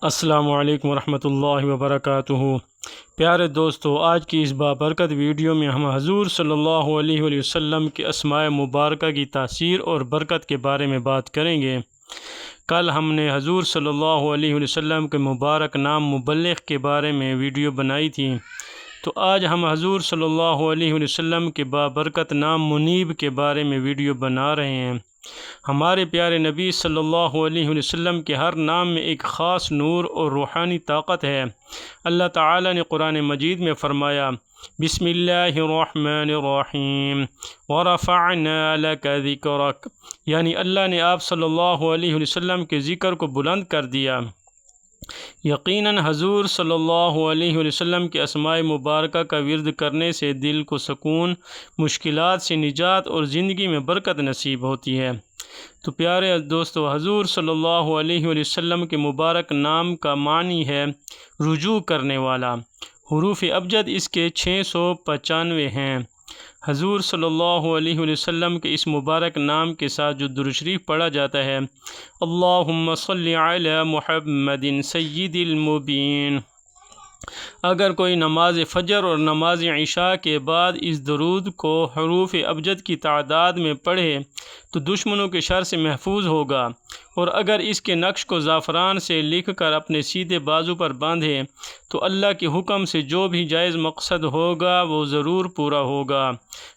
السلام علیکم ورحمۃ اللہ وبرکاتہ۔ پیارے دوستو، آج کی اس بابرکت ویڈیو میں ہم حضور صلی اللہ علیہ وسلم کے اسماء مبارکہ کی تاثیر اور برکت کے بارے میں بات کریں گے۔ کل ہم نے حضور صلی اللہ علیہ وسلم کے مبارک نام مبلغ کے بارے میں ویڈیو بنائی تھی، تو آج ہم حضور صلی اللہ علیہ وسلم کے بابرکت نام منیب کے بارے میں ویڈیو بنا رہے ہیں۔ ہمارے پیارے نبی صلی اللہ علیہ وسلم کے ہر نام میں ایک خاص نور اور روحانی طاقت ہے۔ اللہ تعالی نے قرآن مجید میں فرمایا، بسم اللہ الرحمن الرحیم ورفعنا لک ذکرک، یعنی اللہ نے آپ صلی اللہ علیہ وسلم کے ذکر کو بلند کر دیا۔ یقیناً حضور صلی اللہ علیہ وسلم کے اسماء مبارکہ کا ورد کرنے سے دل کو سکون، مشکلات سے نجات اور زندگی میں برکت نصیب ہوتی ہے۔ تو پیارے دوستو، حضور صلی اللہ علیہ وسلم کے مبارک نام کا معنی ہے رجوع کرنے والا۔ حروف ابجد اس کے 695 ہیں۔ حضور صلی اللہ علیہ وسلم کے اس مبارک نام کے ساتھ جو درود شریف پڑھا جاتا ہے، اللہم صلی علی محمد سید المبین، اگر کوئی نماز فجر اور نماز عشاء کے بعد اس درود کو حروف ابجد کی تعداد میں پڑھے تو دشمنوں کے شر سے محفوظ ہوگا، اور اگر اس کے نقش کو زعفران سے لکھ کر اپنے سیدھے بازو پر باندھے تو اللہ کے حکم سے جو بھی جائز مقصد ہوگا وہ ضرور پورا ہوگا۔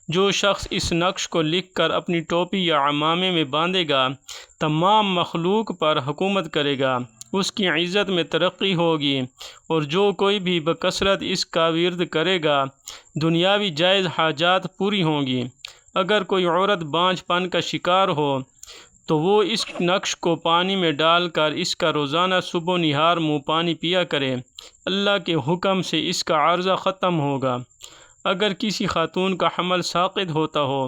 جو شخص اس نقش کو لکھ کر اپنی ٹوپی یا عمامے میں باندھے گا، تمام مخلوق پر حکومت کرے گا، اس کی عزت میں ترقی ہوگی، اور جو کوئی بھی بکثرت اس کا ورد کرے گا، دنیاوی جائز حاجات پوری ہوں گی۔ اگر کوئی عورت بانجھ پن کا شکار ہو تو وہ اس نقش کو پانی میں ڈال کر اس کا روزانہ صبح و نہار منہ پانی پیا کرے، اللہ کے حکم سے اس کا عارضہ ختم ہوگا۔ اگر کسی خاتون کا حمل ساقط ہوتا ہو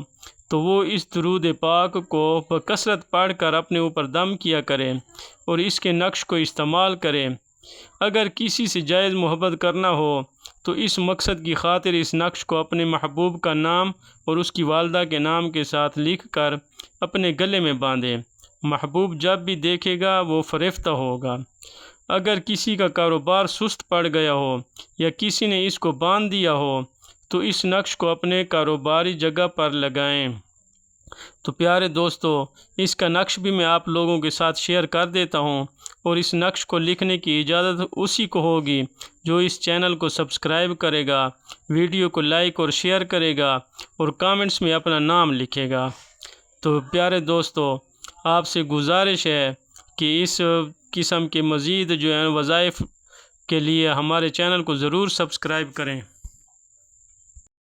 تو وہ اس درود پاک کو بکثرت پڑھ کر اپنے اوپر دم کیا کرے اور اس کے نقش کو استعمال کرے۔ اگر کسی سے جائز محبت کرنا ہو تو اس مقصد کی خاطر اس نقش کو اپنے محبوب کا نام اور اس کی والدہ کے نام کے ساتھ لکھ کر اپنے گلے میں باندھے، محبوب جب بھی دیکھے گا وہ فریفتہ ہوگا۔ اگر کسی کا کاروبار سست پڑ گیا ہو یا کسی نے اس کو باندھ دیا ہو تو اس نقش کو اپنے کاروباری جگہ پر لگائیں۔ تو پیارے دوستو، اس کا نقش بھی میں آپ لوگوں کے ساتھ شیئر کر دیتا ہوں، اور اس نقش کو لکھنے کی اجازت اسی کو ہوگی جو اس چینل کو سبسکرائب کرے گا، ویڈیو کو لائک اور شیئر کرے گا، اور کامنٹس میں اپنا نام لکھے گا۔ تو پیارے دوستو، آپ سے گزارش ہے کہ اس قسم کے مزید جو ہیں وظائف کے لیے ہمارے چینل کو ضرور سبسکرائب کریں۔